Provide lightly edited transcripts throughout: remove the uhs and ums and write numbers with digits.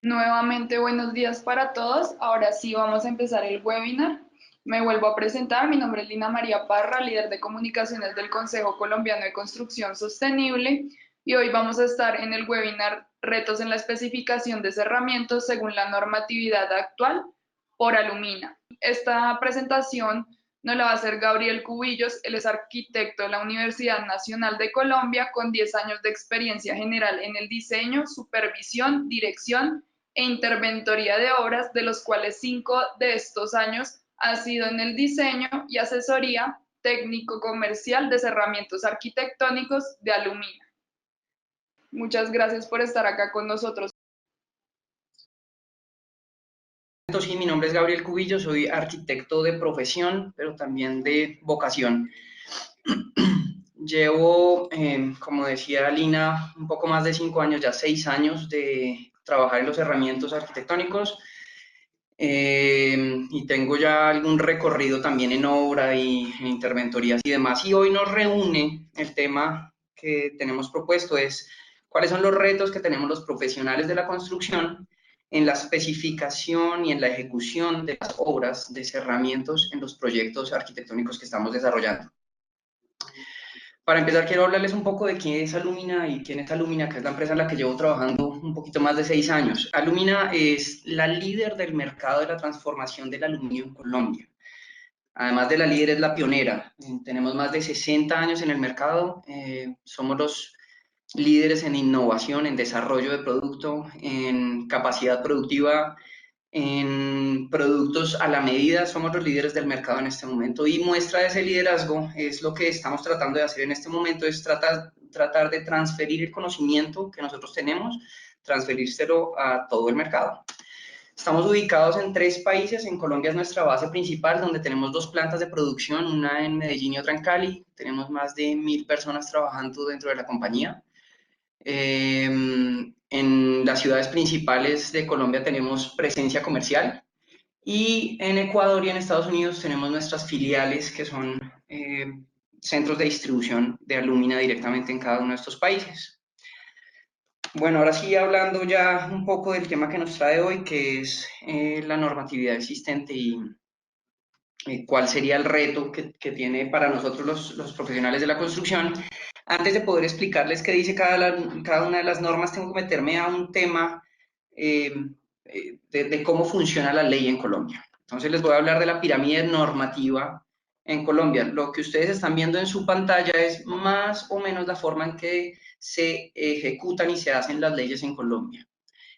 Nuevamente, buenos días para todos. Ahora sí vamos a empezar el webinar. Me vuelvo a presentar. Mi nombre es Lina María Parra, líder de comunicaciones del Consejo Colombiano de Construcción Sostenible. Y hoy vamos a estar en el webinar Retos en la especificación de cerramientos según la normatividad actual por Alumina. Esta presentación nos la va a hacer Gabriel Cubillos. Él es arquitecto de la Universidad Nacional de Colombia con 10 años de experiencia general en el diseño, supervisión, dirección e interventoría de obras, de los cuales 5 de estos años ha sido en el diseño y asesoría técnico-comercial de cerramientos arquitectónicos de Alumina. Muchas gracias por estar acá con nosotros. Sí, mi nombre es Gabriel Cubillo, soy arquitecto de profesión, pero también de vocación. Llevo, como decía Lina, un poco más de 5 años, ya 6 años de trabajar en los herramientas arquitectónicos y tengo ya algún recorrido también en obra y en interventorías y demás. Y hoy nos reúne el tema que tenemos propuesto, es cuáles son los retos que tenemos los profesionales de la construcción en la especificación y en la ejecución de las obras de cerramientos en los proyectos arquitectónicos que estamos desarrollando. Para empezar, quiero hablarles un poco de quién es Alumina y quién es Alumina, que es la empresa en la que llevo trabajando un poquito más de 6 años. Alumina es la líder del mercado de la transformación del aluminio en Colombia. Además de la líder, es la pionera. Tenemos más de 60 años en el mercado. Somos los líderes en innovación, en desarrollo de producto, en capacidad productiva, en productos a la medida. Somos los líderes del mercado en este momento, y muestra de ese liderazgo es lo que estamos tratando de hacer en este momento, es tratar de transferir el conocimiento que nosotros tenemos, transferírselo a todo el mercado. Estamos ubicados en 3 países. En Colombia es nuestra base principal, donde tenemos 2 plantas de producción, una en Medellín y otra en Cali. Tenemos más de 1000 personas trabajando dentro de la compañía. En las ciudades principales de Colombia tenemos presencia comercial, y en Ecuador y en Estados Unidos tenemos nuestras filiales, que son centros de distribución de Alumina directamente en cada uno de estos países. Bueno, ahora sí, hablando ya un poco del tema que nos trae hoy, que es la normatividad existente y cuál sería el reto que tiene para nosotros los profesionales de la construcción. Antes de poder explicarles qué dice cada una de las normas, tengo que meterme a un tema eh, de cómo funciona la ley en Colombia. Entonces les voy a hablar de la pirámide normativa en Colombia. Lo que ustedes están viendo en su pantalla es más o menos la forma en que se ejecutan y se hacen las leyes en Colombia.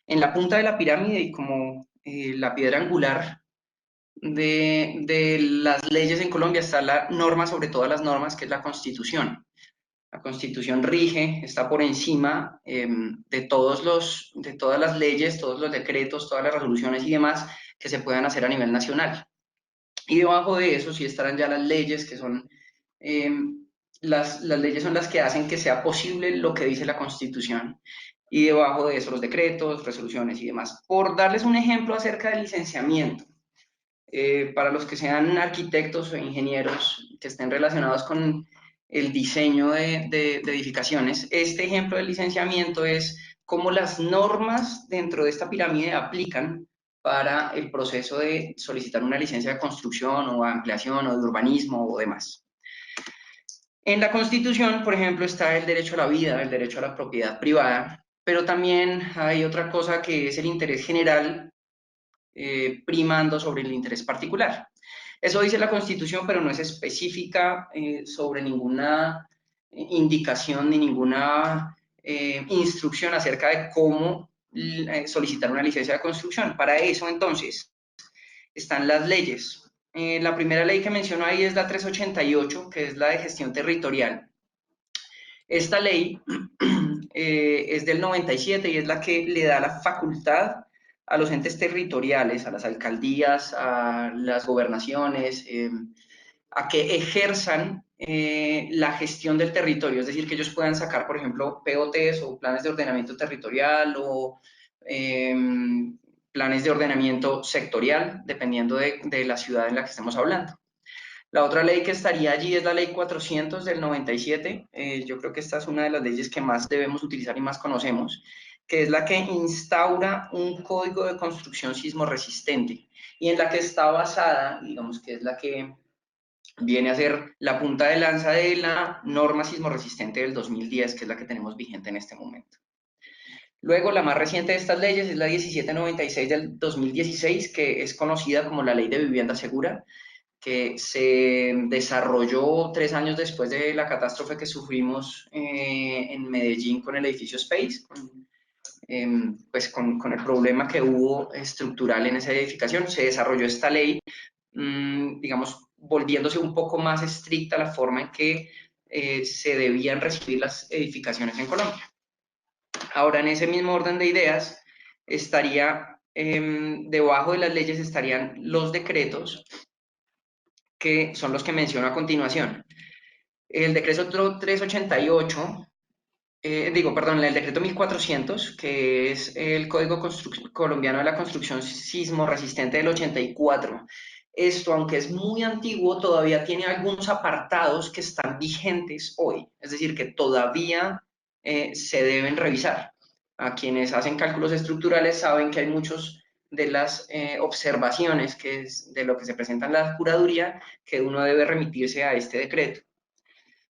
En la punta de la pirámide, y como la piedra angular de las leyes en Colombia, está la norma sobre todas las normas, que es la Constitución. La Constitución rige, está por encima de todas las leyes, todos los decretos, todas las resoluciones y demás que se puedan hacer a nivel nacional. Y debajo de eso sí estarán ya las leyes, que son eh, las leyes son las que hacen que sea posible lo que dice la Constitución. Y debajo de eso los decretos, resoluciones y demás. Por darles un ejemplo acerca del licenciamiento, para los que sean arquitectos o ingenieros que estén relacionados con el diseño de edificaciones, este ejemplo del licenciamiento es cómo las normas dentro de esta pirámide aplican para el proceso de solicitar una licencia de construcción o ampliación o de urbanismo o demás. En la Constitución, por ejemplo, está el derecho a la vida, el derecho a la propiedad privada, pero también hay otra cosa, que es el interés general primando sobre el interés particular. Eso dice la Constitución, pero no es específica sobre ninguna indicación ni ninguna instrucción acerca de cómo solicitar una licencia de construcción. Para eso, entonces, están las leyes. La primera ley que menciono ahí es la 388, que es la de gestión territorial. Esta ley es del 97 y es la que le da la facultad a los entes territoriales, a las alcaldías, a las gobernaciones, a que ejerzan la gestión del territorio, es decir, que ellos puedan sacar, por ejemplo, POTs o planes de ordenamiento territorial o planes de ordenamiento sectorial, dependiendo de la ciudad en la que estemos hablando. La otra ley que estaría allí es la ley 400 del 97. Yo creo que esta es una de las leyes que más debemos utilizar y más conocemos, que es la que instaura un código de construcción sismo resistente y en la que está basada, digamos que es la que viene a ser la punta de lanza de la norma sismo resistente del 2010, que es la que tenemos vigente en este momento. Luego, la más reciente de estas leyes es la 1796 del 2016, que es conocida como la Ley de Vivienda Segura, que se desarrolló 3 años después de la catástrofe que sufrimos en Medellín con el edificio Space, pues con el problema que hubo estructural en esa edificación. Se desarrolló esta ley, digamos, volviéndose un poco más estricta la forma en que se debían recibir las edificaciones en Colombia. Ahora, en ese mismo orden de ideas, estaría, debajo de las leyes estarían los decretos, que son los que menciono a continuación. El decreto 388, el decreto 1400, que es el Código Colombiano de la Construcción Sismo Resistente del 84. Esto, aunque es muy antiguo, todavía tiene algunos apartados que están vigentes hoy, es decir, que todavía se deben revisar. A quienes hacen cálculos estructurales saben que hay muchos de las observaciones que es de lo que se presenta en la curaduría que uno debe remitirse a este decreto.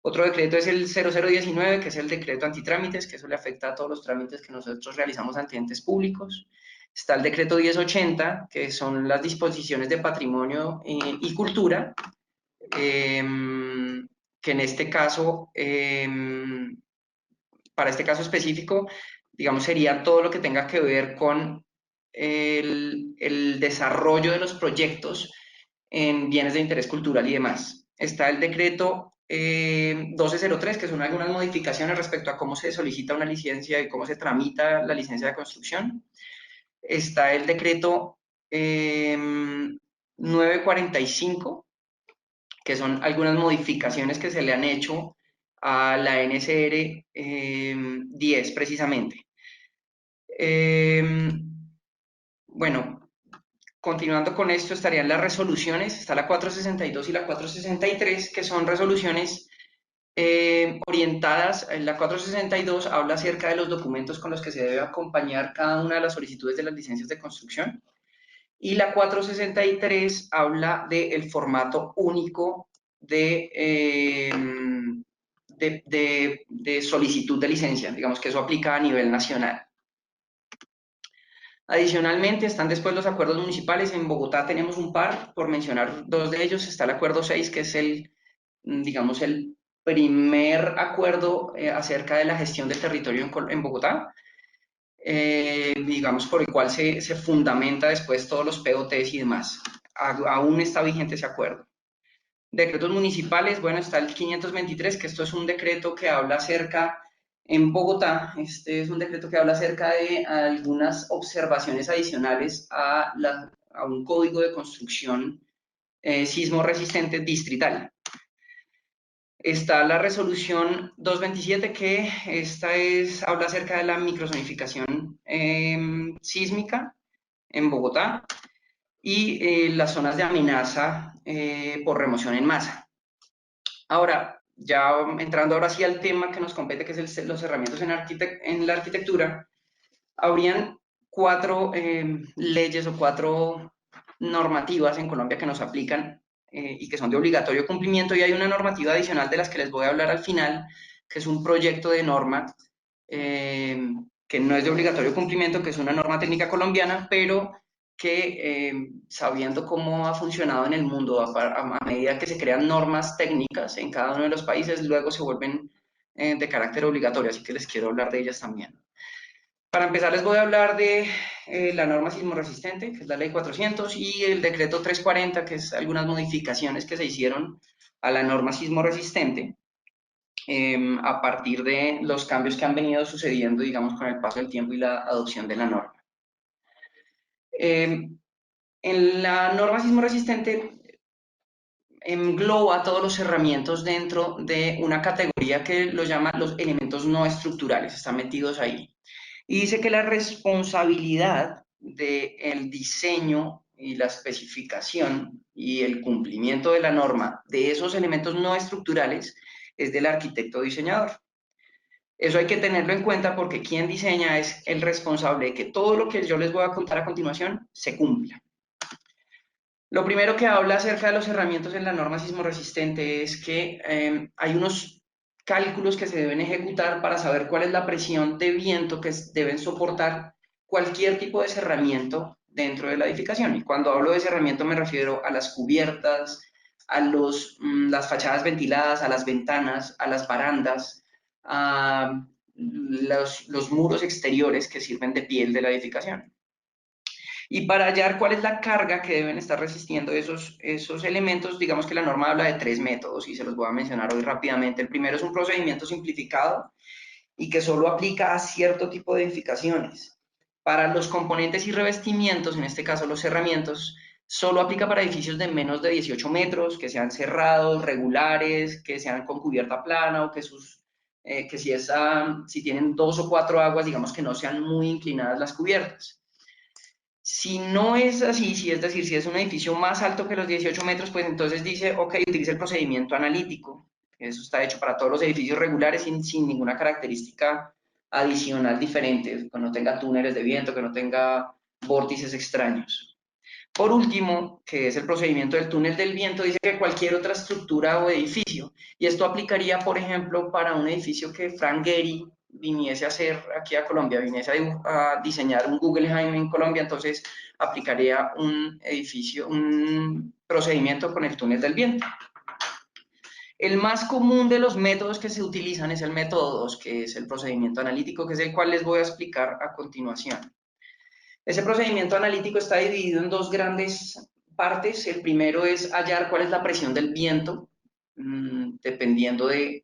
Otro decreto es el 0019, que es el decreto antitrámites, que eso le afecta a todos los trámites que nosotros realizamos ante entes públicos. Está el decreto 1080, que son las disposiciones de patrimonio y cultura, que en este caso, para este caso específico, digamos, sería todo lo que tenga que ver con el desarrollo de los proyectos en bienes de interés cultural y demás. Está el decreto 1203, que son algunas modificaciones respecto a cómo se solicita una licencia y cómo se tramita la licencia de construcción. Está el decreto 945, que son algunas modificaciones que se le han hecho a la NSR 10 precisamente. Bueno, continuando con esto estarían las resoluciones, está la 462 y la 463, que son resoluciones orientadas. En la 462 habla acerca de los documentos con los que se debe acompañar cada una de las solicitudes de las licencias de construcción. Y la 463 habla del formato único de solicitud de licencia, digamos que eso aplica a nivel nacional. Adicionalmente, están después los acuerdos municipales. En Bogotá tenemos un par, por mencionar dos de ellos. Está el acuerdo 6, que es digamos, el primer acuerdo acerca de la gestión del territorio en Bogotá, digamos, por el cual se fundamenta después todos los POTs y demás. Aún está vigente ese acuerdo. Decretos municipales, bueno, está el 523, que esto es un decreto que habla acerca, en Bogotá, este es un decreto que habla acerca de algunas observaciones adicionales a un código de construcción sismo resistente distrital. Está la resolución 227, que habla acerca de la microzonificación sísmica en Bogotá y las zonas de amenaza por remoción en masa. Ahora, ya entrando ahora sí al tema que nos compete, que es los herramientas en la arquitectura, habrían 4 leyes o 4 normativas en Colombia que nos aplican y que son de obligatorio cumplimiento, y hay una normativa adicional de las que les voy a hablar al final, que es un proyecto de norma que no es de obligatorio cumplimiento, que es una norma técnica colombiana, pero que sabiendo cómo ha funcionado en el mundo, a medida que se crean normas técnicas en cada uno de los países, luego se vuelven de carácter obligatorio, así que les quiero hablar de ellas también. Para empezar, les voy a hablar de la norma sismo resistente, que es la ley 400, y el decreto 340, que es algunas modificaciones que se hicieron a la norma sismo resistente a partir de los cambios que han venido sucediendo, digamos, con el paso del tiempo y la adopción de la norma. En la norma sismo resistente engloba todos los herramientas dentro de una categoría que lo llama los elementos no estructurales, están metidos ahí. Y dice que la responsabilidad del diseño y la especificación y el cumplimiento de la norma de esos elementos no estructurales es del arquitecto diseñador. Eso hay que tenerlo en cuenta porque quien diseña es el responsable de que todo lo que yo les voy a contar a continuación se cumpla. Lo primero que habla acerca de los herramientas en la norma sismo resistente es que hay unos cálculos que se deben ejecutar para saber cuál es la presión de viento que deben soportar cualquier tipo de cerramiento dentro de la edificación. Y cuando hablo de cerramiento me refiero a las cubiertas, a las fachadas ventiladas, a las ventanas, a las barandas, a los muros exteriores que sirven de piel de la edificación. Y para hallar cuál es la carga que deben estar resistiendo esos elementos, digamos que la norma habla de 3 métodos y se los voy a mencionar hoy rápidamente. El primero es un procedimiento simplificado y que solo aplica a cierto tipo de edificaciones. Para los componentes y revestimientos, en este caso los cerramientos, solo aplica para edificios de menos de 18 metros, que sean cerrados, regulares, que sean con cubierta plana o que si tienen 2 o 4 aguas, digamos que no sean muy inclinadas las cubiertas. Si no es así, si es decir, si es un edificio más alto que los 18 metros, pues entonces dice, ok, utiliza el procedimiento analítico. Eso está hecho para todos los edificios regulares sin ninguna característica adicional diferente, que no tenga túneles de viento, que no tenga vórtices extraños. Por último, que es el procedimiento del túnel del viento, dice que cualquier otra estructura o edificio, y esto aplicaría, por ejemplo, para un edificio que Frank Gehry viniese a hacer aquí a Colombia, viniese a diseñar un Guggenheim en Colombia, entonces aplicaría un procedimiento con el túnel del viento. El más común de los métodos que se utilizan es el método 2, que es el procedimiento analítico, que es el cual les voy a explicar a continuación. Ese procedimiento analítico está dividido en dos grandes partes. El primero es hallar cuál es la presión del viento, dependiendo de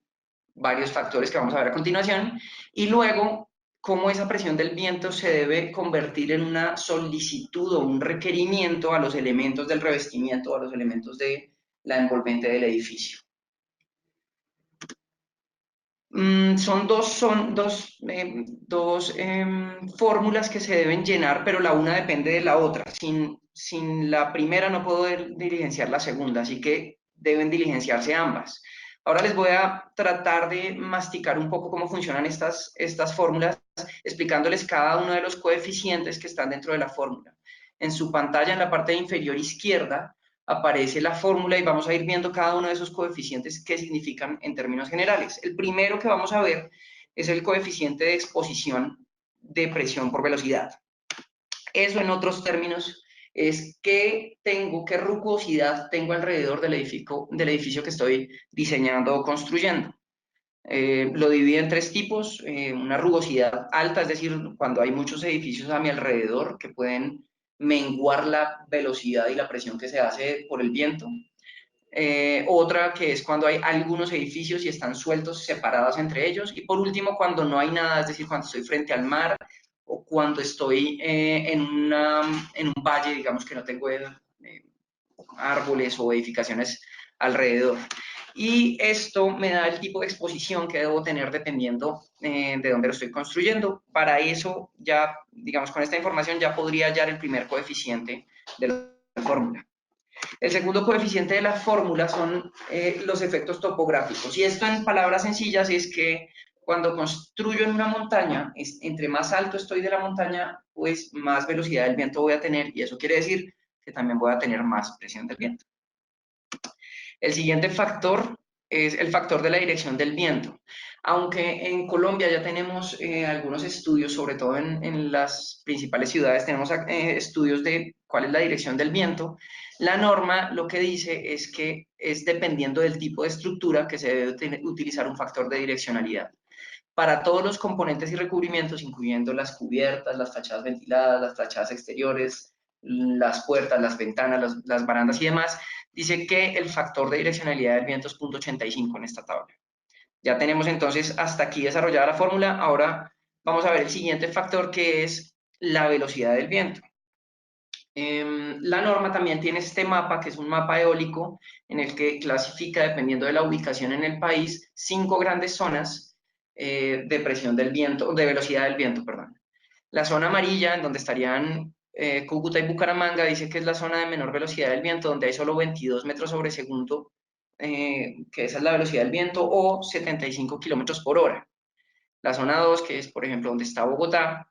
varios factores que vamos a ver a continuación, y luego cómo esa presión del viento se debe convertir en una solicitud o un requerimiento a los elementos del revestimiento, a los elementos de la envolvente del edificio. Son dos fórmulas que se deben llenar, pero la una depende de la otra. Sin la primera no puedo diligenciar la segunda, así que deben diligenciarse ambas. Ahora les voy a tratar de masticar un poco cómo funcionan estas fórmulas, explicándoles cada uno de los coeficientes que están dentro de la fórmula. En su pantalla, en la parte inferior izquierda, aparece la fórmula y vamos a ir viendo cada uno de esos coeficientes qué significan en términos generales. El primero que vamos a ver es el coeficiente de exposición de presión por velocidad. Eso, en otros términos, es qué rugosidad tengo alrededor del edificio que estoy diseñando o construyendo. Lo divide en 3 tipos, una rugosidad alta, es decir, cuando hay muchos edificios a mi alrededor que pueden menguar la velocidad y la presión que se hace por el viento. Otra que es cuando hay algunos edificios y están sueltos, separados entre ellos. Y por último, cuando no hay nada, es decir, cuando estoy frente al mar o cuando estoy en un valle, digamos que no tengo árboles o edificaciones alrededor. Y esto me da el tipo de exposición que debo tener dependiendo de dónde lo estoy construyendo. Para eso, ya, digamos, con esta información ya podría hallar el primer coeficiente de la fórmula. El segundo coeficiente de la fórmula son los efectos topográficos. Y esto, en palabras sencillas, es que cuando construyo en una montaña, entre más alto estoy de la montaña, pues más velocidad del viento voy a tener, y eso quiere decir que también voy a tener más presión del viento. El siguiente factor es el factor de la dirección del viento. Aunque en Colombia ya tenemos algunos estudios, sobre todo en las principales ciudades, tenemos estudios de cuál es la dirección del viento, la norma lo que dice es que es dependiendo del tipo de estructura que se debe utilizar un factor de direccionalidad. Para todos los componentes y recubrimientos, incluyendo las cubiertas, las fachadas ventiladas, las fachadas exteriores, las puertas, las ventanas, las barandas y demás, dice que el factor de direccionalidad del viento es 0.85 en esta tabla. Ya tenemos entonces hasta aquí desarrollada la fórmula. Ahora vamos a ver el siguiente factor, que es la velocidad del viento. La norma también tiene este mapa, que es un mapa eólico, en el que clasifica, dependiendo de la ubicación en el país, 5 grandes zonas de presión del viento, de velocidad del viento, perdón. La zona amarilla, en donde estarían Cúcuta y Bucaramanga, dice que es la zona de menor velocidad del viento, donde hay solo 22 metros sobre segundo, que esa es la velocidad del viento, o 75 kilómetros por hora. La zona 2, que es, por ejemplo, donde está Bogotá,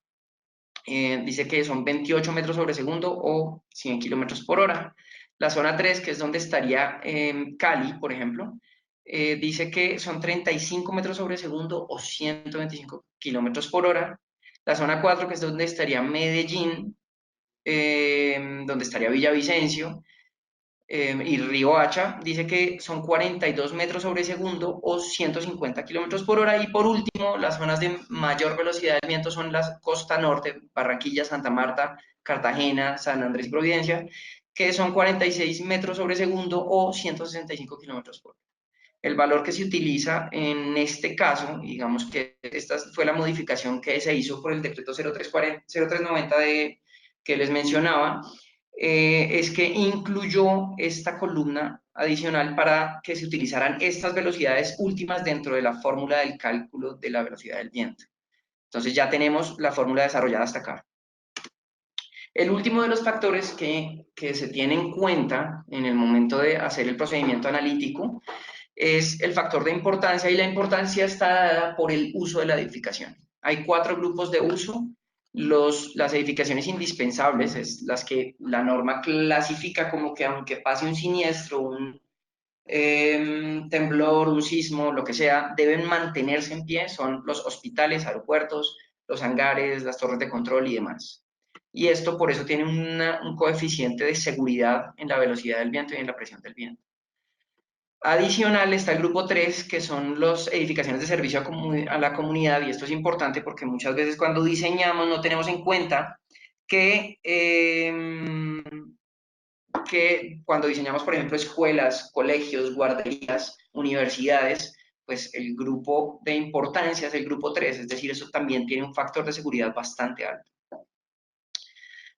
dice que son 28 metros sobre segundo o 100 kilómetros por hora. La zona 3, que es donde estaría Cali, por ejemplo, dice que son 35 metros sobre segundo o 125 kilómetros por hora. La zona 4, que es donde estaría Medellín, donde estaría Villavicencio, y Riohacha, dice que son 42 metros sobre segundo o 150 kilómetros por hora. Y por último, las zonas de mayor velocidad del viento son la costa norte, Barranquilla, Santa Marta, Cartagena, San Andrés y Providencia, que son 46 metros sobre segundo o 165 kilómetros por hora. El valor que se utiliza en este caso, digamos que esta fue la modificación que se hizo por el decreto 0390 que les mencionaba, es que incluyó esta columna adicional para que se utilizaran estas velocidades últimas dentro de la fórmula del cálculo de la velocidad del viento. Entonces ya tenemos la fórmula desarrollada hasta acá. El último de los factores que se tiene en cuenta en el momento de hacer el procedimiento analítico es el factor de importancia, y la importancia está dada por el uso de la edificación. Hay 4 grupos de uso. Las edificaciones indispensables, es las que la norma clasifica como que aunque pase un siniestro, un temblor, un sismo, lo que sea, deben mantenerse en pie, son los hospitales, aeropuertos, los hangares, las torres de control y demás. Y esto por eso tiene un coeficiente de seguridad en la velocidad del viento y en la presión del viento. Adicional está el grupo 3, que son las edificaciones de servicio a la comunidad, y esto es importante porque muchas veces cuando diseñamos no tenemos en cuenta que cuando diseñamos, por ejemplo, escuelas, colegios, guarderías, universidades, pues el grupo de importancia es el grupo 3, es decir, eso también tiene un factor de seguridad bastante alto.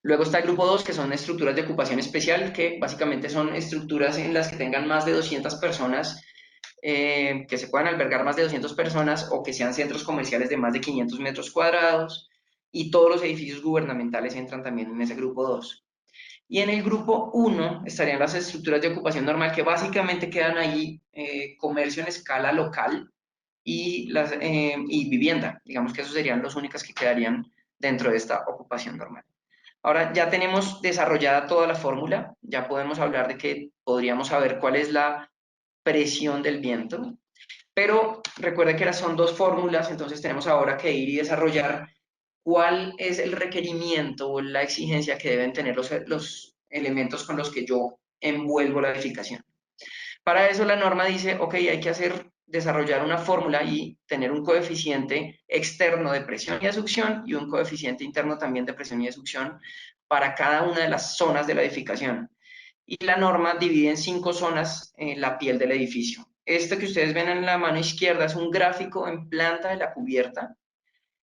Luego está el grupo 2, que son estructuras de ocupación especial, que básicamente son estructuras en las que tengan más de 200 personas, que se puedan albergar más de 200 personas o que sean centros comerciales de más de 500 metros cuadrados, y todos los edificios gubernamentales entran también en ese grupo 2. Y en el grupo 1 estarían las estructuras de ocupación normal, que básicamente quedan ahí comercio en escala local y vivienda. Digamos que esos serían los únicos que quedarían dentro de esta ocupación normal. Ahora ya tenemos desarrollada toda la fórmula, ya podemos hablar de que podríamos saber cuál es la presión del viento, pero recuerden que son 2 fórmulas, entonces tenemos ahora que ir y desarrollar cuál es el requerimiento o la exigencia que deben tener los elementos con los que yo envuelvo la edificación. Para eso la norma dice, ok, hay que desarrollar una fórmula y tener un coeficiente externo de presión y de succión y un coeficiente interno también de presión y de succión para cada una de las zonas de la edificación. Y la norma divide en 5 zonas la piel del edificio. Este que ustedes ven en la mano izquierda es un gráfico en planta de la cubierta,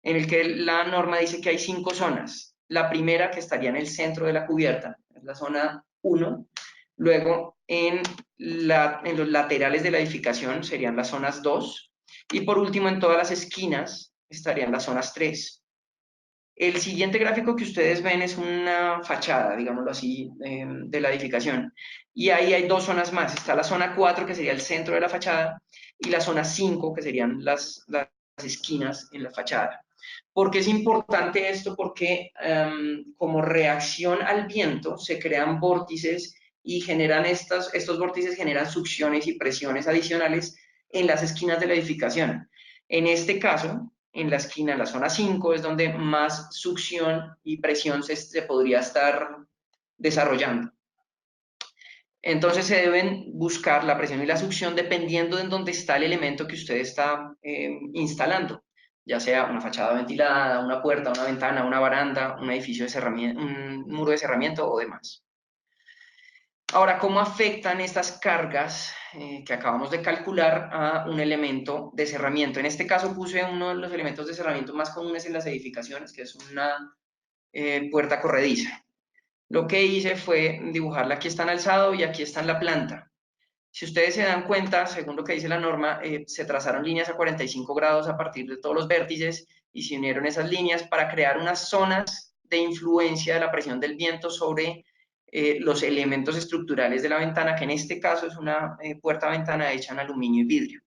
en el que la norma dice que hay 5 zonas. La primera, que estaría en el centro de la cubierta, es la zona 1. Luego, en los laterales de la edificación serían las zonas 2. Y por último, en todas las esquinas estarían las zonas 3. El siguiente gráfico que ustedes ven es una fachada, digámoslo así, de la edificación. Y ahí hay 2 zonas más. Está la zona 4, que sería el centro de la fachada, y la zona 5, que serían las esquinas en la fachada. ¿Por qué es importante esto? Porque como reacción al viento se crean vórtices y generan estos vórtices generan succiones y presiones adicionales en las esquinas de la edificación. En este caso, en la esquina, en la zona 5, es donde más succión y presión se podría estar desarrollando. Entonces se deben buscar la presión y la succión dependiendo de dónde está el elemento que usted está instalando, ya sea una fachada ventilada, una puerta, una ventana, una baranda, un edificio de cerramiento, un muro de cerramiento o demás. Ahora, ¿cómo afectan estas cargas que acabamos de calcular a un elemento de cerramiento? En este caso puse uno de los elementos de cerramiento más comunes en las edificaciones, que es una puerta corrediza. Lo que hice fue dibujarla, aquí está en alzado y aquí está en la planta. Si ustedes se dan cuenta, según lo que dice la norma, se trazaron líneas a 45 grados a partir de todos los vértices y se unieron esas líneas para crear unas zonas de influencia de la presión del viento sobre los elementos estructurales de la ventana, que en este caso es una puerta-ventana hecha en aluminio y vidrio.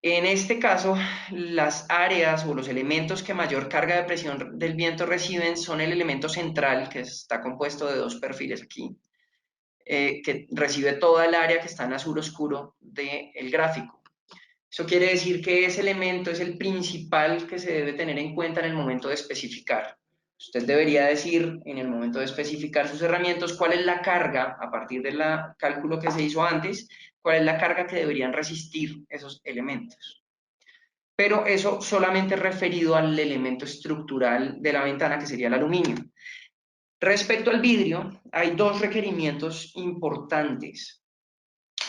En este caso, las áreas o los elementos que mayor carga de presión del viento reciben son el elemento central, que está compuesto de dos perfiles aquí, que recibe toda el área que está en azul oscuro del gráfico. Eso quiere decir que ese elemento es el principal que se debe tener en cuenta en el momento de especificar. Usted debería decir en el momento de especificar sus herramientas cuál es la carga, a partir del cálculo que se hizo antes, cuál es la carga que deberían resistir esos elementos. Pero eso solamente referido al elemento estructural de la ventana, que sería el aluminio. Respecto al vidrio, hay dos requerimientos importantes.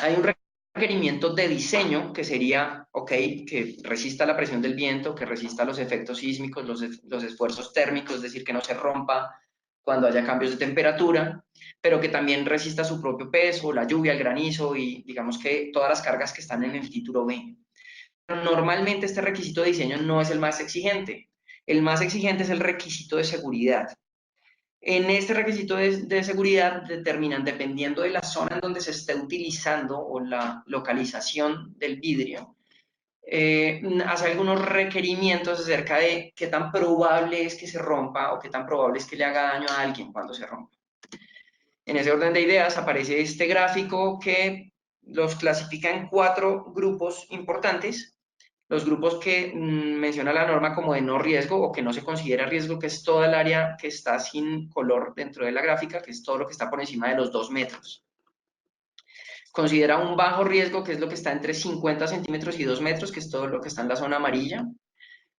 Hay un requerimiento de diseño que sería, ok, que resista la presión del viento, que resista los efectos sísmicos, los esfuerzos térmicos, es decir, que no se rompa cuando haya cambios de temperatura, pero que también resista su propio peso, la lluvia, el granizo y digamos que todas las cargas que están en el título B. Normalmente este requisito de diseño no es el más exigente. El más exigente es el requisito de seguridad. En este requisito de seguridad determinan, dependiendo de la zona en donde se esté utilizando o la localización del vidrio, hace algunos requerimientos acerca de qué tan probable es que se rompa o qué tan probable es que le haga daño a alguien cuando se rompa. En ese orden de ideas aparece este gráfico que los clasifica en 4 grupos importantes. Los grupos que menciona la norma como de no riesgo o que no se considera riesgo, que es toda el área que está sin color dentro de la gráfica, que es todo lo que está por encima de los 2 metros. Considera un bajo riesgo, que es lo que está entre 50 centímetros y 2 metros, que es todo lo que está en la zona amarilla.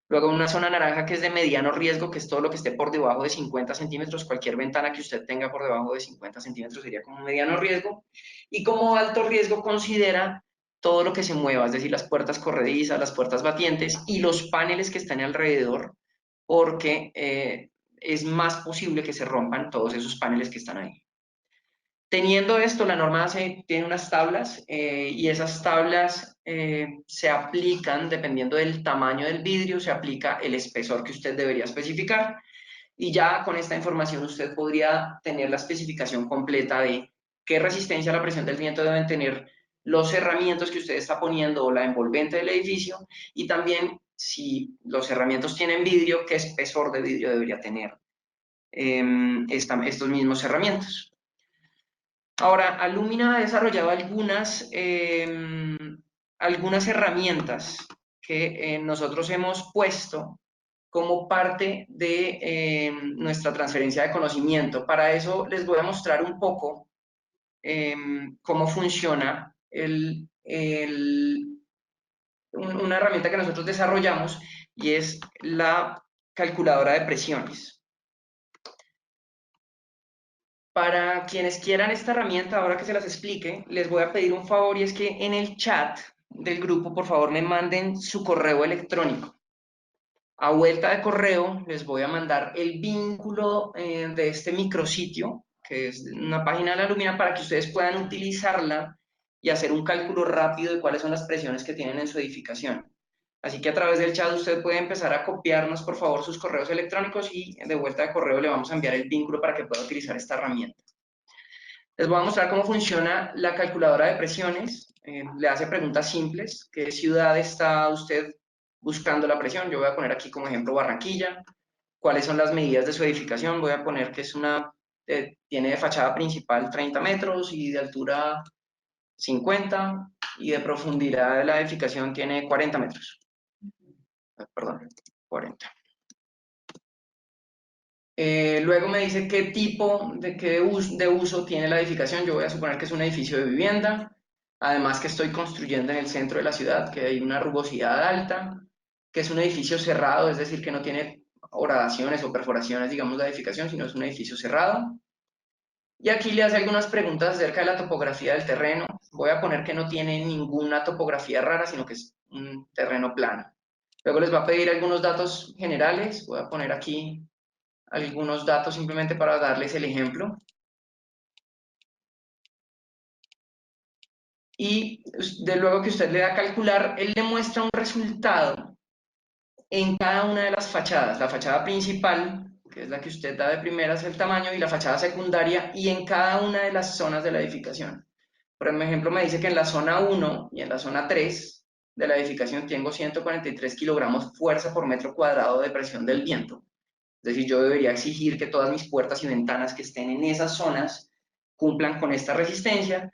Luego una zona naranja, que es de mediano riesgo, que es todo lo que esté por debajo de 50 centímetros. Cualquier ventana que usted tenga por debajo de 50 centímetros sería como mediano riesgo. Y como alto riesgo considera todo lo que se mueva, es decir, las puertas corredizas, las puertas batientes y los paneles que están alrededor, porque es más posible que se rompan todos esos paneles que están ahí. Teniendo esto, la norma tiene unas tablas y esas tablas se aplican dependiendo del tamaño del vidrio, se aplica el espesor que usted debería especificar y ya con esta información usted podría tener la especificación completa de qué resistencia a la presión del viento deben tener los herramientas que usted está poniendo o la envolvente del edificio y también si los herramientas tienen vidrio, qué espesor de vidrio debería tener estos mismos herramientas. Ahora, Alumina ha desarrollado algunas herramientas que nosotros hemos puesto como parte de nuestra transferencia de conocimiento. Para eso les voy a mostrar un poco cómo funciona una herramienta que nosotros desarrollamos y es la calculadora de presiones. Para quienes quieran esta herramienta, ahora que se las explique, les voy a pedir un favor y es que en el chat del grupo, por favor, me manden su correo electrónico. A vuelta de correo les voy a mandar el vínculo de este micrositio, que es una página de la Lumina, para que ustedes puedan utilizarla y hacer un cálculo rápido de cuáles son las presiones que tienen en su edificación. Así que a través del chat usted puede empezar a copiarnos, por favor, sus correos electrónicos y de vuelta de correo le vamos a enviar el vínculo para que pueda utilizar esta herramienta. Les voy a mostrar cómo funciona la calculadora de presiones. Le hace preguntas simples. ¿Qué ciudad está usted buscando la presión? Yo voy a poner aquí como ejemplo Barranquilla. ¿Cuáles son las medidas de su edificación? Voy a poner que es tiene de fachada principal 30 metros y de altura 50 y de profundidad de la edificación tiene 40 metros. Perdón, 40. Luego me dice qué tipo de uso tiene la edificación. Yo voy a suponer que es un edificio de vivienda. Además que estoy construyendo en el centro de la ciudad, que hay una rugosidad alta, que es un edificio cerrado, es decir, que no tiene horadaciones o perforaciones, digamos, la edificación, sino es un edificio cerrado. Y aquí le hace algunas preguntas acerca de la topografía del terreno. Voy a poner que no tiene ninguna topografía rara, sino que es un terreno plano. Luego les va a pedir algunos datos generales. Voy a poner aquí algunos datos simplemente para darles el ejemplo. Y de luego que usted le da a calcular, él le muestra un resultado en cada una de las fachadas. La fachada principal, que es la que usted da de primeras el tamaño, y la fachada secundaria, y en cada una de las zonas de la edificación. Por ejemplo, me dice que en la zona 1 y en la zona 3 de la edificación tengo 143 kilogramos fuerza por metro cuadrado de presión del viento. Es decir, yo debería exigir que todas mis puertas y ventanas que estén en esas zonas cumplan con esta resistencia.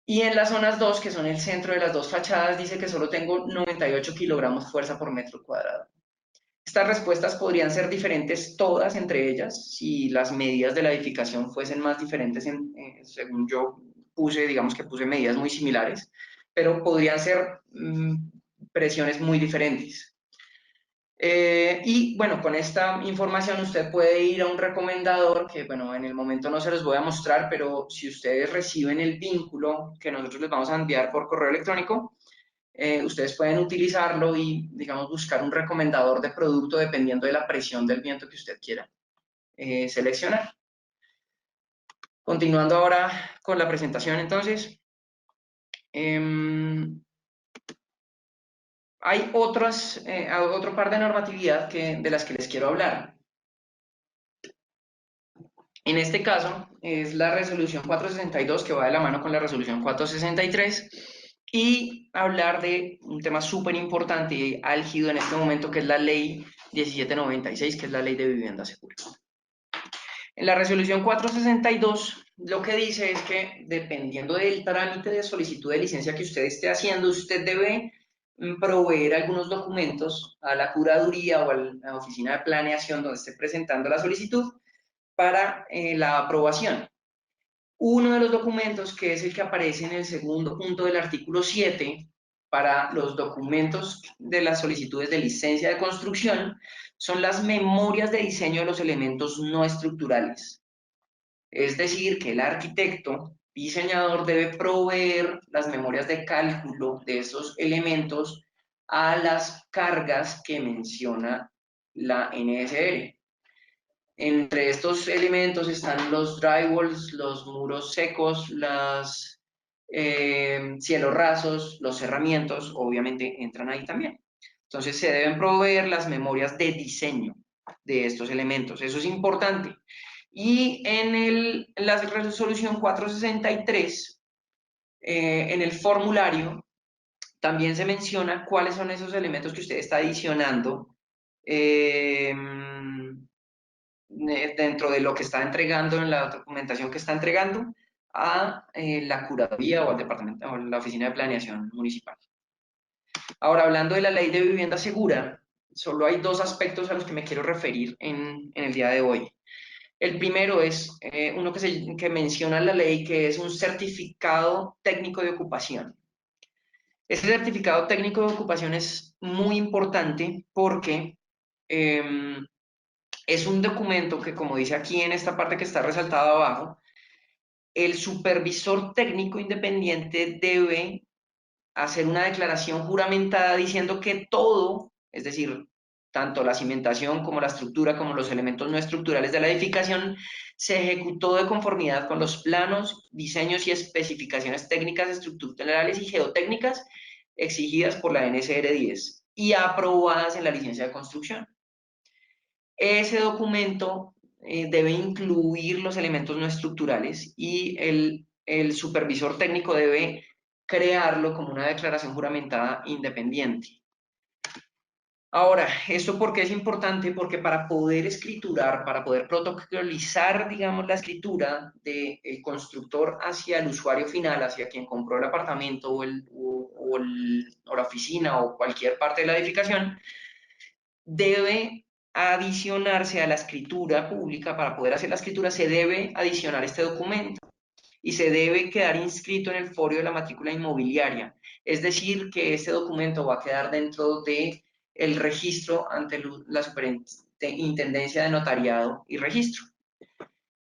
Y en las zonas 2, que son el centro de las dos fachadas, dice que solo tengo 98 kilogramos fuerza por metro cuadrado. Estas respuestas podrían ser diferentes todas entre ellas si las medidas de la edificación fuesen más diferentes, según yo puse, digamos que puse medidas muy similares, pero podrían ser presiones muy diferentes. Y bueno, con esta información usted puede ir a un recomendador que, bueno, en el momento no se los voy a mostrar, pero si ustedes reciben el vínculo que nosotros les vamos a enviar por correo electrónico, ustedes pueden utilizarlo y, digamos, buscar un recomendador de producto dependiendo de la presión del viento que usted quiera seleccionar. Continuando ahora con la presentación, entonces, hay otro par de normatividad de las que les quiero hablar. En este caso es la resolución 462 que va de la mano con la resolución 463 y hablar de un tema súper importante y álgido en este momento que es la ley 1796, que es la ley de vivienda segura. En la resolución 462 lo que dice es que dependiendo del trámite de solicitud de licencia que usted esté haciendo, usted debe proveer algunos documentos a la curaduría o a la oficina de planeación donde esté presentando la solicitud para la aprobación. Uno de los documentos, que es el que aparece en el segundo punto del artículo 7, para los documentos de las solicitudes de licencia de construcción, son las memorias de diseño de los elementos no estructurales. Es decir, que el arquitecto diseñador debe proveer las memorias de cálculo de esos elementos a las cargas que menciona la NSR. Entre estos elementos están los drywalls, los muros secos, los cielos rasos, los cerramientos, obviamente entran ahí también. Entonces se deben proveer las memorias de diseño de estos elementos. Eso es importante. Y en la resolución 463, en el formulario, también se menciona cuáles son esos elementos que usted está adicionando dentro de lo que está entregando en la documentación que está entregando a la curaduría o al departamento o a la oficina de planeación municipal. Ahora, hablando de la ley de vivienda segura, solo hay dos aspectos a los que me quiero referir en el día de hoy. El primero es uno que menciona la ley, que es un certificado técnico de ocupación. Este certificado técnico de ocupación es muy importante porque es un documento que, como dice aquí en esta parte que está resaltada abajo, el supervisor técnico independiente debe hacer una declaración juramentada diciendo que todo, es decir, tanto la cimentación como la estructura, como los elementos no estructurales de la edificación, se ejecutó de conformidad con los planos, diseños y especificaciones técnicas, estructurales y geotécnicas exigidas por la NSR 10 y aprobadas en la licencia de construcción. Ese documento debe incluir los elementos no estructurales y el supervisor técnico debe crearlo como una declaración juramentada independiente. Ahora, ¿esto por qué es importante? Porque para poder escriturar, para poder protocolizar, digamos, la escritura del constructor hacia el usuario final, hacia quien compró el apartamento o la oficina o cualquier parte de la edificación, debe adicionarse a la escritura pública. Para poder hacer la escritura se debe adicionar este documento y se debe quedar inscrito en el folio de la matrícula inmobiliaria. Es decir, que este documento va a quedar dentro de el registro ante la Superintendencia de Notariado y Registro.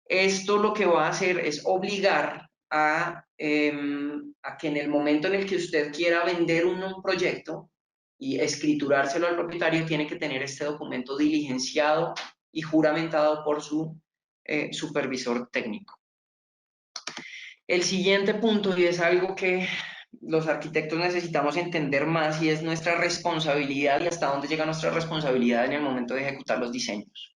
Esto lo que va a hacer es obligar a que en el momento en el que usted quiera vender un proyecto y escriturárselo al propietario, tiene que tener este documento diligenciado y juramentado por su supervisor técnico. El siguiente punto, y es algo que los arquitectos necesitamos entender más, y es nuestra responsabilidad y hasta dónde llega nuestra responsabilidad en el momento de ejecutar los diseños.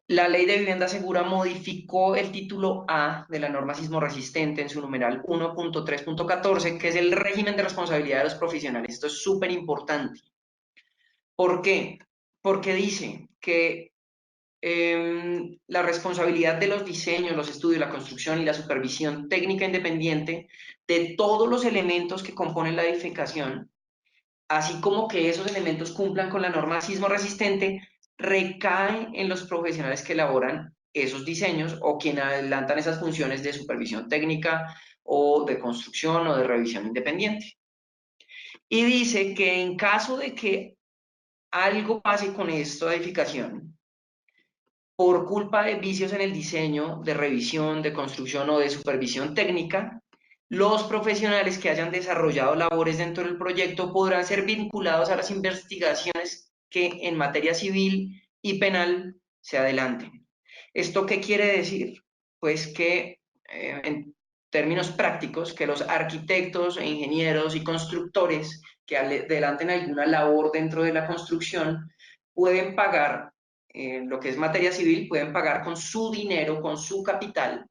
La Ley de Vivienda Segura modificó el título A de la norma sismo resistente en su numeral 1.3.14, que es el régimen de responsabilidad de los profesionales. Esto es súper importante. ¿Por qué? Porque dice que la responsabilidad de los diseños, los estudios, la construcción y la supervisión técnica independiente de todos los elementos que componen la edificación, así como que esos elementos cumplan con la norma sismo resistente, recae en los profesionales que elaboran esos diseños o quienes adelantan esas funciones de supervisión técnica o de construcción o de revisión independiente. Y dice que en caso de que algo pase con esta edificación, por culpa de vicios en el diseño, de revisión, de construcción o de supervisión técnica, los profesionales que hayan desarrollado labores dentro del proyecto podrán ser vinculados a las investigaciones que en materia civil y penal se adelanten. ¿Esto qué quiere decir? Pues que en términos prácticos, que los arquitectos, ingenieros y constructores que adelanten alguna labor dentro de la construcción pueden pagar lo que es materia civil, pueden pagar con su dinero, con su capital,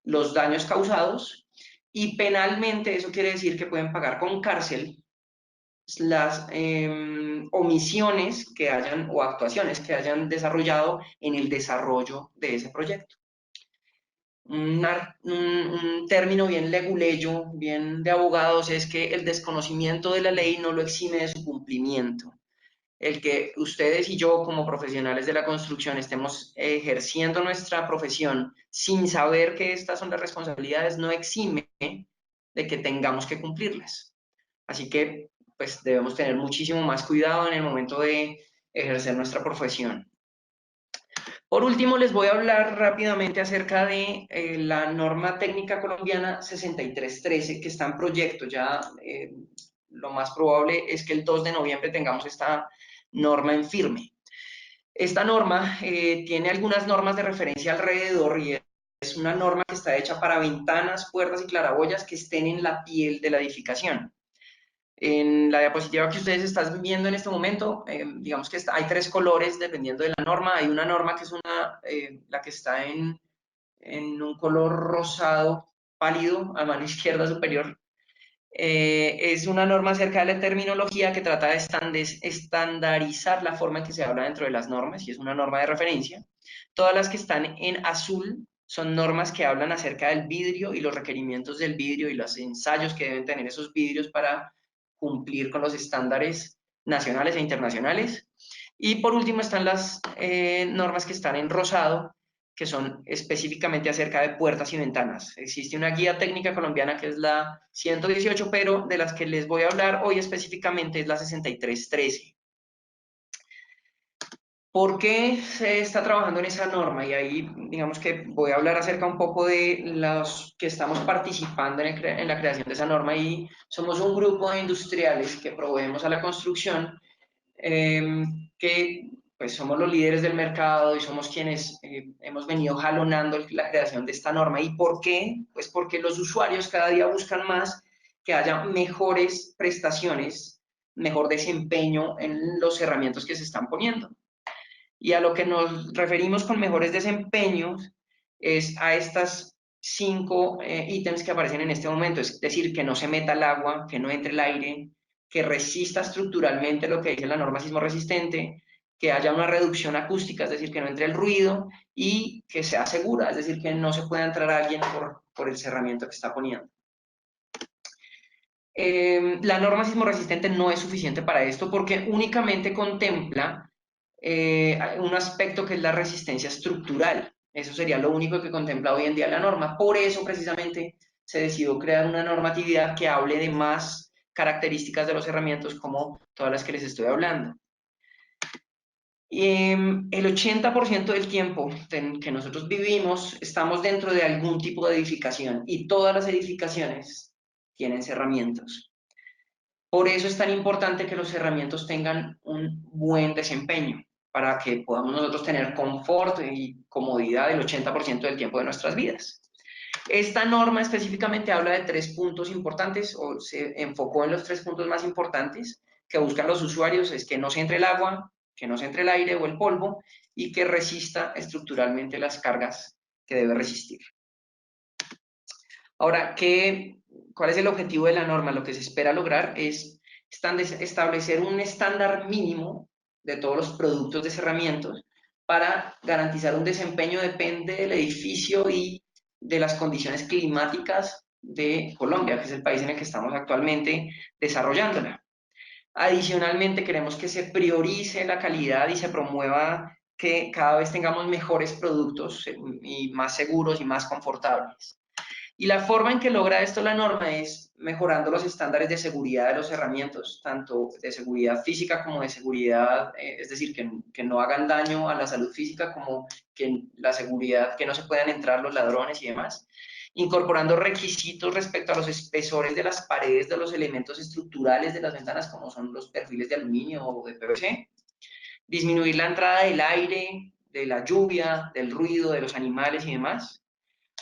los daños causados y penalmente eso quiere decir que pueden pagar con cárcel las omisiones que hayan o actuaciones que hayan desarrollado en el desarrollo de ese proyecto. Un término bien leguleyo, bien de abogados, es que el desconocimiento de la ley no lo exime de su cumplimiento. El que ustedes y yo como profesionales de la construcción estemos ejerciendo nuestra profesión sin saber que estas son las responsabilidades no exime de que tengamos que cumplirlas. Así que pues debemos tener muchísimo más cuidado en el momento de ejercer nuestra profesión. Por último, les voy a hablar rápidamente acerca de la norma técnica colombiana 6313 que está en proyecto. Ya lo más probable es que el 2 de noviembre tengamos esta norma en firme. Esta norma tiene algunas normas de referencia alrededor y es una norma que está hecha para ventanas, puertas y claraboyas que estén en la piel de la edificación. En la diapositiva que ustedes están viendo en este momento, digamos que hay tres colores dependiendo de la norma. Hay una norma que es la que está en un color rosado pálido a mano izquierda superior. Es una norma acerca de la terminología que trata de estandarizar la forma en que se habla dentro de las normas y es una norma de referencia. Todas las que están en azul son normas que hablan acerca del vidrio y los requerimientos del vidrio y los ensayos que deben tener esos vidrios para cumplir con los estándares nacionales e internacionales. Y por último están las normas que están en rosado, que son específicamente acerca de puertas y ventanas. Existe una guía técnica colombiana que es la 118, pero de las que les voy a hablar hoy específicamente es la 6313. ¿Por qué se está trabajando en esa norma? Y ahí, digamos que voy a hablar acerca un poco de los que estamos participando en la creación de esa norma y somos un grupo de industriales que proveemos a la construcción, que pues somos los líderes del mercado y somos quienes hemos venido jalonando la creación de esta norma. ¿Y por qué? Pues porque los usuarios cada día buscan más que haya mejores prestaciones, mejor desempeño en los herramientas que se están poniendo. Y a lo que nos referimos con mejores desempeños es a estas 5 ítems que aparecen en este momento, es decir, que no se meta el agua, que no entre el aire, que resista estructuralmente lo que dice la norma sismo resistente, que haya una reducción acústica, es decir, que no entre el ruido y que sea segura, es decir, que no se pueda entrar a alguien por el cerramiento que está poniendo. La norma sismo resistente no es suficiente para esto porque únicamente contempla un aspecto que es la resistencia estructural. Eso sería lo único que contempla hoy en día la norma. Por eso, precisamente, se decidió crear una normatividad que hable de más características de los herramientas como todas las que les estoy hablando. El 80% del tiempo que nosotros vivimos estamos dentro de algún tipo de edificación y todas las edificaciones tienen cerramientos. Por eso es tan importante que los cerramientos tengan un buen desempeño para que podamos nosotros tener confort y comodidad el 80% del tiempo de nuestras vidas. Esta norma específicamente habla de 3 puntos importantes o se enfocó en los 3 puntos más importantes que buscan los usuarios, es que no se entre el agua, que no se entre el aire o el polvo y que resista estructuralmente las cargas que debe resistir. Ahora, ¿cuál es el objetivo de la norma? Lo que se espera lograr es establecer un estándar mínimo de todos los productos de cerramientos para garantizar un desempeño depende del edificio y de las condiciones climáticas de Colombia, que es el país en el que estamos actualmente desarrollándola. Adicionalmente, queremos que se priorice la calidad y se promueva que cada vez tengamos mejores productos y más seguros y más confortables. Y la forma en que logra esto la norma es mejorando los estándares de seguridad de los herramientas, tanto de seguridad física como de seguridad, es decir, que no hagan daño a la salud física, como que la seguridad, que no se puedan entrar los ladrones y demás. Incorporando requisitos respecto a los espesores de las paredes de los elementos estructurales de las ventanas, como son los perfiles de aluminio o de PVC. Disminuir la entrada del aire, de la lluvia, del ruido, de los animales y demás.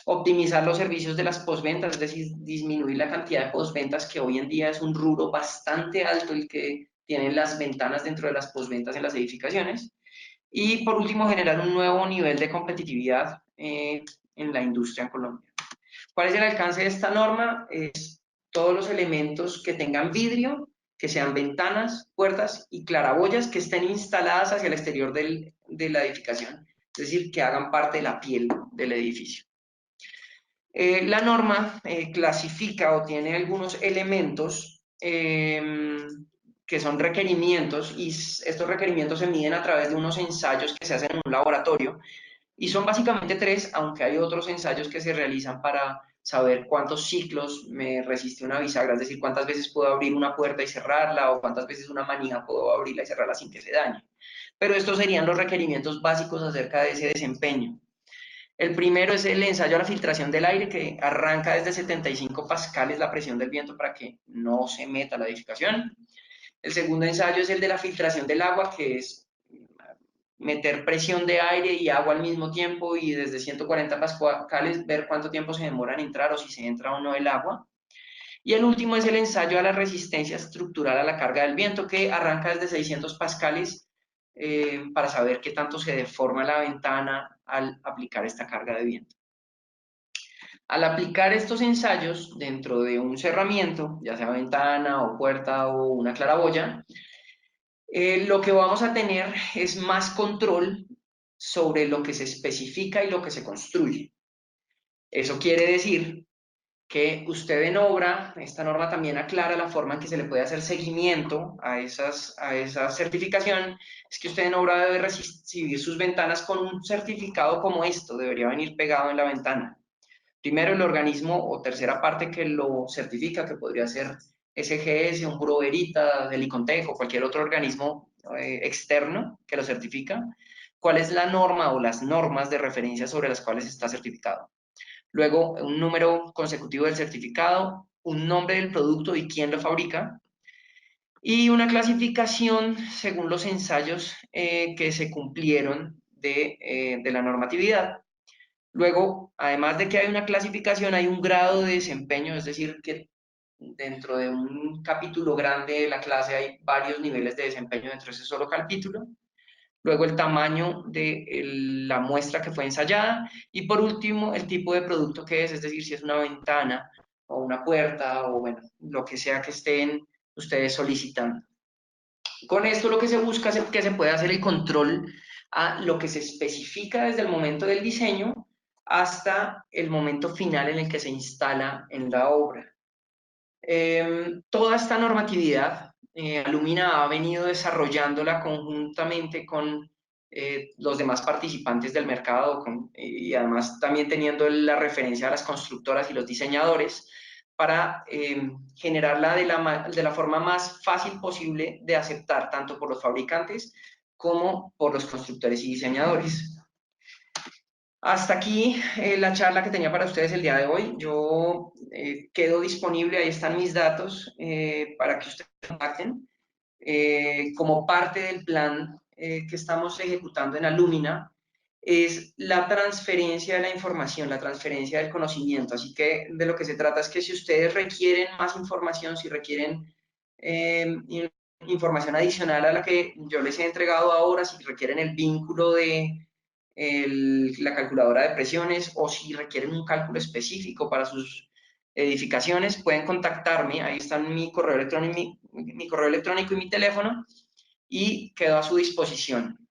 Optimizar los servicios de las postventas, es decir, disminuir la cantidad de postventas, que hoy en día es un rubro bastante alto el que tienen las ventanas dentro de las postventas en las edificaciones. Y por último, generar un nuevo nivel de competitividad en la industria en Colombia. ¿Cuál es el alcance de esta norma? Es todos los elementos que tengan vidrio, que sean ventanas, puertas y claraboyas que estén instaladas hacia el exterior de la edificación, es decir, que hagan parte de la piel del edificio. La norma clasifica o tiene algunos elementos que son requerimientos, y estos requerimientos se miden a través de unos ensayos que se hacen en un laboratorio, y son básicamente 3, aunque hay otros ensayos que se realizan para saber cuántos ciclos me resiste una bisagra, es decir, cuántas veces puedo abrir una puerta y cerrarla, o cuántas veces una manija puedo abrirla y cerrarla sin que se dañe. Pero estos serían los requerimientos básicos acerca de ese desempeño. El primero es el ensayo a la filtración del aire, que arranca desde 75 pascales la presión del viento para que no se meta la edificación. El segundo ensayo es el de la filtración del agua, que es meter presión de aire y agua al mismo tiempo, y desde 140 pascales ver cuánto tiempo se demora en entrar o si se entra o no el agua. Y el último es el ensayo a la resistencia estructural a la carga del viento, que arranca desde 600 pascales para saber qué tanto se deforma la ventana al aplicar esta carga de viento. Al aplicar estos ensayos dentro de un cerramiento, ya sea ventana o puerta o una claraboya, lo que vamos a tener es más control sobre lo que se especifica y lo que se construye. Eso quiere decir que usted en obra, esta norma también aclara la forma en que se le puede hacer seguimiento a esa certificación, es que usted en obra debe recibir sus ventanas con un certificado como esto, debería venir pegado en la ventana. Primero, el organismo o tercera parte que lo certifica, que podría ser SGS, un Bureau Veritas, el ICONTEC o cualquier otro organismo externo que lo certifica, cuál es la norma o las normas de referencia sobre las cuales está certificado. Luego, un número consecutivo del certificado, un nombre del producto y quién lo fabrica, y una clasificación según los ensayos que se cumplieron de la normatividad. Luego, además de que hay una clasificación, hay un grado de desempeño, es decir, que dentro de un capítulo grande de la clase hay varios niveles de desempeño dentro de ese solo capítulo. Luego, el tamaño de la muestra que fue ensayada. Y por último, el tipo de producto que es decir, si es una ventana o una puerta o bueno, lo que sea que estén ustedes solicitando. Con esto lo que se busca es que se pueda hacer el control a lo que se especifica desde el momento del diseño hasta el momento final en el que se instala en la obra. Toda esta normatividad, Alumina ha venido desarrollándola conjuntamente con los demás participantes del mercado y además también teniendo la referencia a las constructoras y los diseñadores para generarla de la forma más fácil posible de aceptar tanto por los fabricantes como por los constructores y diseñadores. Hasta aquí la charla que tenía para ustedes el día de hoy. Yo quedo disponible, ahí están mis datos para que ustedes me contacten. Como parte del plan que estamos ejecutando en Alumina, es la transferencia de la información, la transferencia del conocimiento. Así que de lo que se trata es que si ustedes requieren más información, si requieren información adicional a la que yo les he entregado ahora, si requieren el vínculo de la calculadora de presiones o si requieren un cálculo específico para sus edificaciones, pueden contactarme. Ahí están mi correo electrónico y mi teléfono y quedo a su disposición.